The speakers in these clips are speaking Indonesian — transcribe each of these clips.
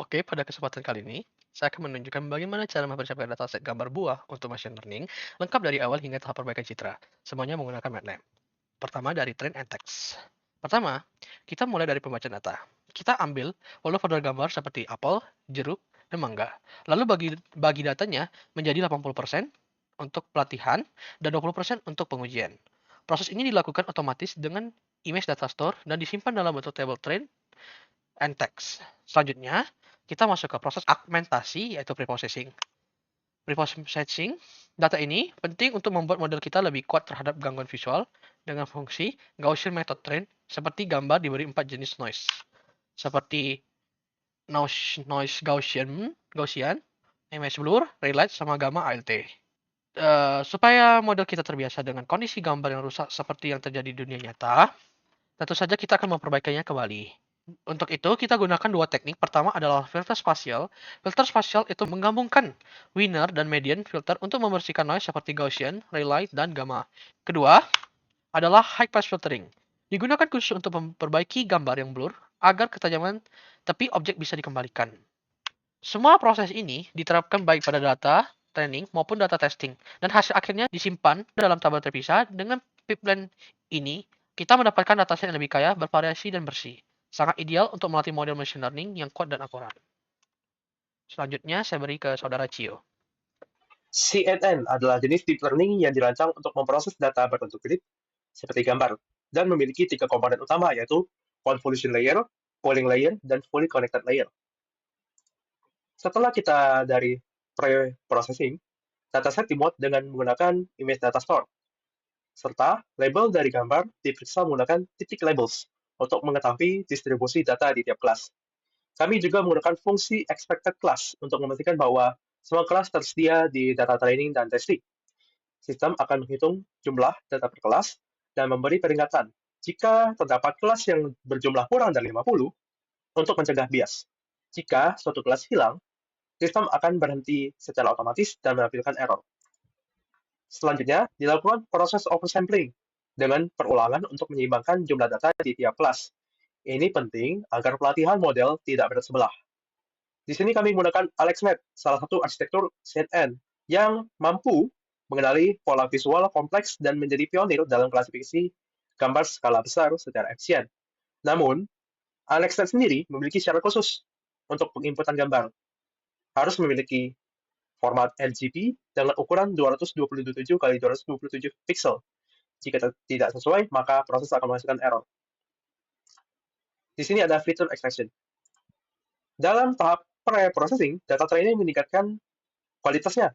Oke, pada kesempatan kali ini, saya akan menunjukkan bagaimana cara mempersiapkan dataset gambar buah untuk machine learning, lengkap dari awal hingga tahap perbaikan citra. Semuanya menggunakan MATLAB. Pertama dari train and text. Pertama, kita mulai dari pembacaan data. Kita ambil folder gambar seperti apel, jeruk, dan mangga. Lalu bagi datanya menjadi 80% untuk pelatihan dan 20% untuk pengujian. Proses ini dilakukan otomatis dengan image data store dan disimpan dalam bentuk table train and text. Selanjutnya, kita masuk ke proses augmentasi yaitu preprocessing. Preprocessing data ini penting untuk membuat model kita lebih kuat terhadap gangguan visual dengan fungsi Gaussian method train seperti gambar diberi 4 jenis noise. Seperti noise Gaussian, image blur, relight, sama gamma ALT. Supaya model kita terbiasa dengan kondisi gambar yang rusak seperti yang terjadi di dunia nyata, tentu saja kita akan memperbaikinya kembali. Untuk itu, kita gunakan dua teknik. Pertama adalah filter spasial. Filter spasial itu menggabungkan winner dan median filter untuk membersihkan noise seperti Gaussian, Raylight, dan Gamma. Kedua adalah high pass filtering. Digunakan khusus untuk memperbaiki gambar yang blur agar ketajaman tepi objek bisa dikembalikan. Semua proses ini diterapkan baik pada data training maupun data testing, dan hasil akhirnya disimpan dalam tabel terpisah. Dengan pipeline ini, kita mendapatkan dataset yang lebih kaya, bervariasi, dan bersih. Sangat ideal untuk melatih model machine learning yang kuat dan akurat. Selanjutnya, saya beri ke saudara Cio. CNN adalah jenis deep learning yang dirancang untuk memproses data berbentuk grafik seperti gambar dan memiliki tiga komponen utama yaitu convolution layer, polling layer, dan fully connected layer. Setelah kita dari pre-processing, dataset dimuat dengan menggunakan image data store, serta label dari gambar diperiksa menggunakan titik labels untuk mengetahui distribusi data di tiap kelas. Kami juga menggunakan fungsi expected class untuk memastikan bahwa semua kelas tersedia di data training dan testing. Sistem akan menghitung jumlah data per kelas dan memberi peringatan jika terdapat kelas yang berjumlah kurang dari 50 untuk mencegah bias. Jika suatu kelas hilang, sistem akan berhenti secara otomatis dan menampilkan error. Selanjutnya, dilakukan proses oversampling dengan perulangan untuk menyeimbangkan jumlah data di tiap kelas. Ini penting agar pelatihan model tidak berat sebelah. Di sini kami menggunakan AlexNet, salah satu arsitektur CNN yang mampu mengenali pola visual kompleks dan menjadi pionir dalam klasifikasi gambar skala besar secara efisien. Namun, AlexNet sendiri memiliki syarat khusus untuk penginputan gambar. Harus memiliki format RGB dengan ukuran 227 kali 227 pixel. Jika tidak sesuai, maka proses akan menghasilkan error. Di sini ada feature extraction. Dalam tahap pre-processing, data training meningkatkan kualitasnya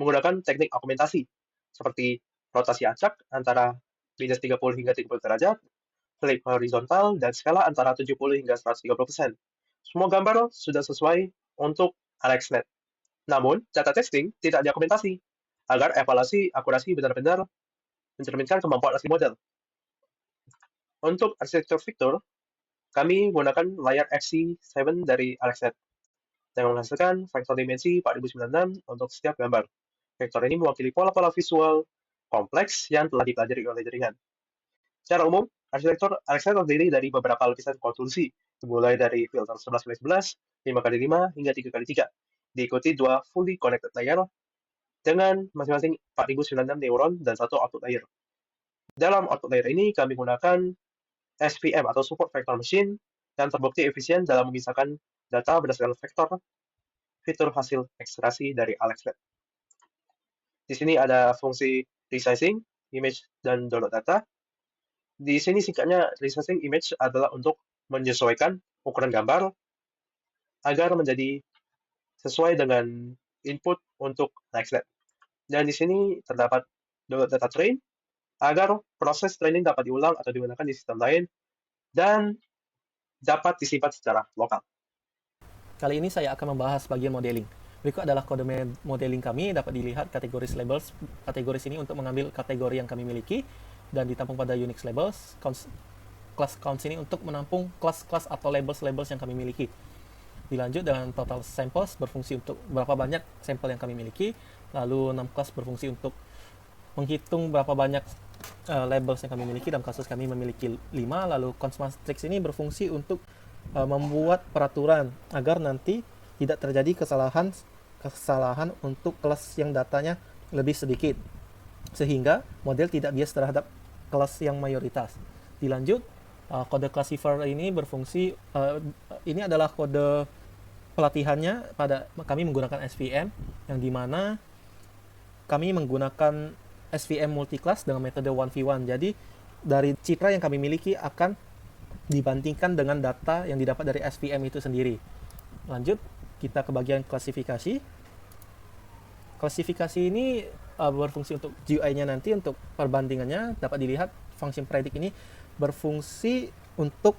menggunakan teknik augmentasi seperti rotasi acak antara minus 30 hingga 30 derajat, flip horizontal, dan skala antara 70 hingga 130%. Semua gambar sudah sesuai untuk AlexNet. Namun, data testing tidak diaugmentasi agar evaluasi akurasi benar-benar mencerminkan kemampuan asli model. Untuk arsitektur vektor, kami menggunakan layar FC7 dari AlexNet yang menghasilkan vektor dimensi 4096 untuk setiap gambar. Vektor ini mewakili pola-pola visual kompleks yang telah dipelajari oleh jaringan. Secara umum, arsitektur AlexNet terdiri dari beberapa lapisan konvolusi, dimulai dari filter 11x11, 5x5, hingga 3x3, diikuti dua fully connected layer dengan masing-masing 4096 neuron dan satu output layer. Dalam output layer ini, kami menggunakan SVM atau Support Vector Machine yang terbukti efisien dalam memisahkan data berdasarkan vektor fitur hasil ekstraksi dari AlexNet. Di sini ada fungsi resizing, image, dan download data. Di sini singkatnya, resizing image adalah untuk menyesuaikan ukuran gambar agar menjadi sesuai dengan input untuk AlexNet. Dan di sini terdapat download data train agar proses training dapat diulang atau digunakan di sistem lain dan dapat disimpan secara lokal. Kali ini saya akan membahas bagian modeling. Berikut adalah kode modeling kami, dapat dilihat kategoris labels. Kategoris ini untuk mengambil kategori yang kami miliki dan ditampung pada Unix labels. Class counts ini untuk menampung kelas-kelas atau labels-labels yang kami miliki. Dilanjut dengan total samples berfungsi untuk berapa banyak sampel yang kami miliki. Lalu 6 kelas berfungsi untuk menghitung berapa banyak labels yang kami miliki. Dalam kasus kami memiliki 5. Lalu const matrix ini berfungsi untuk membuat peraturan agar nanti tidak terjadi kesalahan untuk kelas yang datanya lebih sedikit, sehingga model tidak bias terhadap kelas yang mayoritas. Dilanjut, kode classifier ini berfungsi, ini adalah kode pelatihannya pada kami menggunakan SVM, yang dimana kami menggunakan SVM multiclass dengan metode 1v1. Jadi dari citra yang kami miliki akan dibandingkan dengan data yang didapat dari SVM itu sendiri. Lanjut, kita ke bagian klasifikasi. Klasifikasi ini berfungsi untuk GUI-nya nanti, untuk perbandingannya dapat dilihat function predict ini berfungsi untuk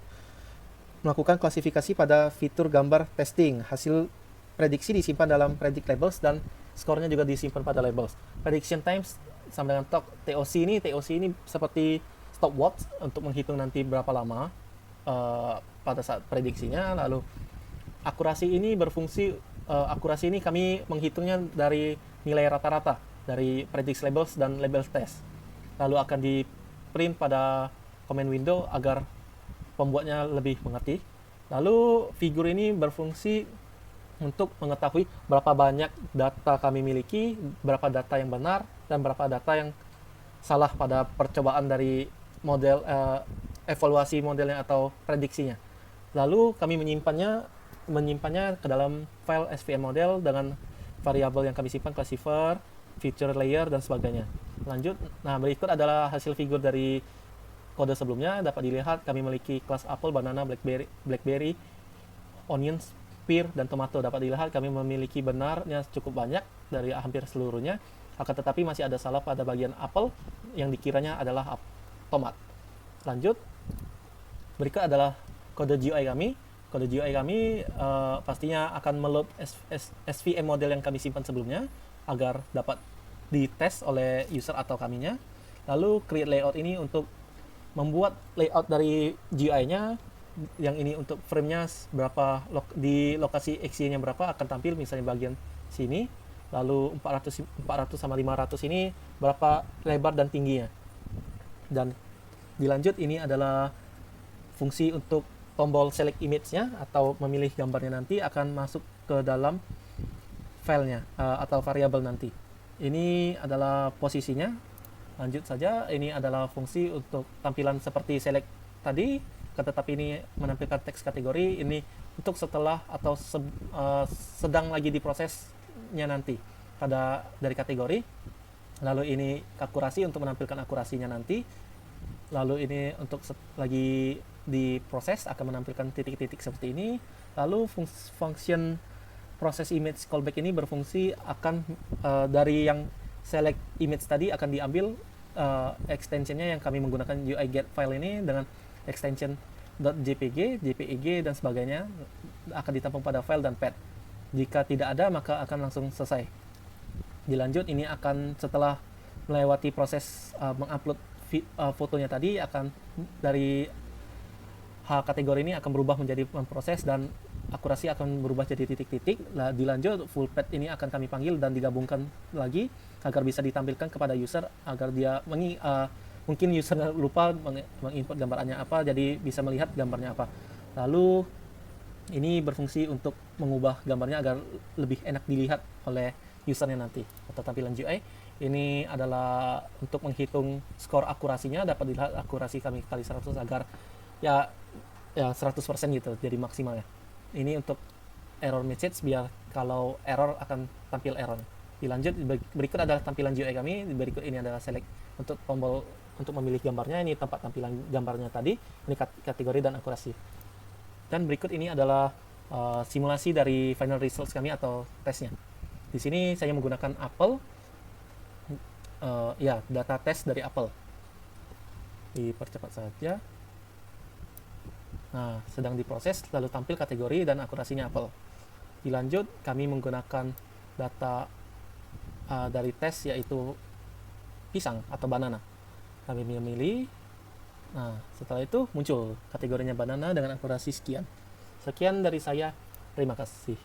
melakukan klasifikasi pada fitur gambar testing. Hasil prediksi disimpan dalam predict labels dan skornya juga disimpan pada labels. Prediction times sama dengan TOC ini seperti stopwatch untuk menghitung nanti berapa lama pada saat prediksinya. Lalu akurasi ini berfungsi, akurasi ini kami menghitungnya dari nilai rata-rata dari predict labels dan label test, lalu akan di print pada command window agar pembuatnya lebih mengerti. Lalu figur ini berfungsi untuk mengetahui berapa banyak data kami miliki, berapa data yang benar dan berapa data yang salah pada percobaan dari model, evaluasi modelnya atau prediksinya. Lalu kami menyimpannya ke dalam file SVM model dengan variabel yang kami simpan, classifier, feature layer, dan sebagainya. Lanjut, nah berikut adalah hasil figur dari kode sebelumnya. Dapat dilihat kami memiliki kelas apple, banana, blackberry, onions, pear, dan tomato. Dapat dilihat kami memiliki benarnya cukup banyak dari hampir seluruhnya, akan tetapi masih ada salah pada bagian apple yang dikiranya adalah tomat. Lanjut, berikut adalah kode GUI kami. Kode GUI kami pastinya akan meload SVM model yang kami simpan sebelumnya agar dapat dites oleh user atau kaminya. Lalu create layout ini untuk membuat layout dari GUI-nya, yang ini untuk frame-nya berapa, di lokasi XY-nya berapa akan tampil, misalnya bagian sini. Lalu 400 sama 500 ini berapa lebar dan tingginya. Dan dilanjut, ini adalah fungsi untuk tombol select image-nya atau memilih gambarnya nanti akan masuk ke dalam filenya atau variabel nanti. Ini adalah posisinya. Lanjut saja, ini adalah fungsi untuk tampilan seperti select tadi, tetapi ini menampilkan teks kategori. Ini untuk setelah atau sedang lagi diprosesnya nanti pada dari kategori. Lalu ini akurasi untuk menampilkan akurasinya nanti. Lalu ini untuk lagi diproses akan menampilkan titik-titik seperti ini. Lalu function proses image callback ini berfungsi akan dari yang select image tadi akan diambil extensionnya yang kami menggunakan UI get file ini dengan extension .jpg, jpeg, dan sebagainya akan ditampung pada file dan path. Jika tidak ada maka akan langsung selesai. Dilanjut, ini akan setelah melewati proses mengupload fotonya tadi, akan dari kategori ini akan berubah menjadi memproses dan akurasi akan berubah jadi titik-titik. Dilanjut, full path ini akan kami panggil dan digabungkan lagi agar bisa ditampilkan kepada user, agar dia mungkin user lupa menginput gambarannya apa, jadi bisa melihat gambarnya apa. Lalu ini berfungsi untuk mengubah gambarnya agar lebih enak dilihat oleh usernya nanti atau tampilan GUI. Ini adalah untuk menghitung skor akurasinya, dapat dilihat akurasi kami kali 100 agar ya 100% gitu jadi maksimal ya. Ini untuk error message, biar kalau error akan tampil error. Dilanjut, berikut adalah tampilan GUI kami. Berikut ini adalah select untuk tombol untuk memilih gambarnya. Ini tempat tampilan gambarnya tadi. Ini kategori dan akurasi. Dan berikut ini adalah simulasi dari final results kami atau tesnya. Di sini saya menggunakan Apple, data tes dari Apple. Dipercepat saja. Nah, sedang diproses, lalu tampil kategori dan akurasinya Apple. Dilanjut, kami menggunakan data dari tes, yaitu pisang atau banana. Kami memilih. Nah, setelah itu muncul kategorinya banana dengan akurasi sekian. Sekian dari saya. Terima kasih.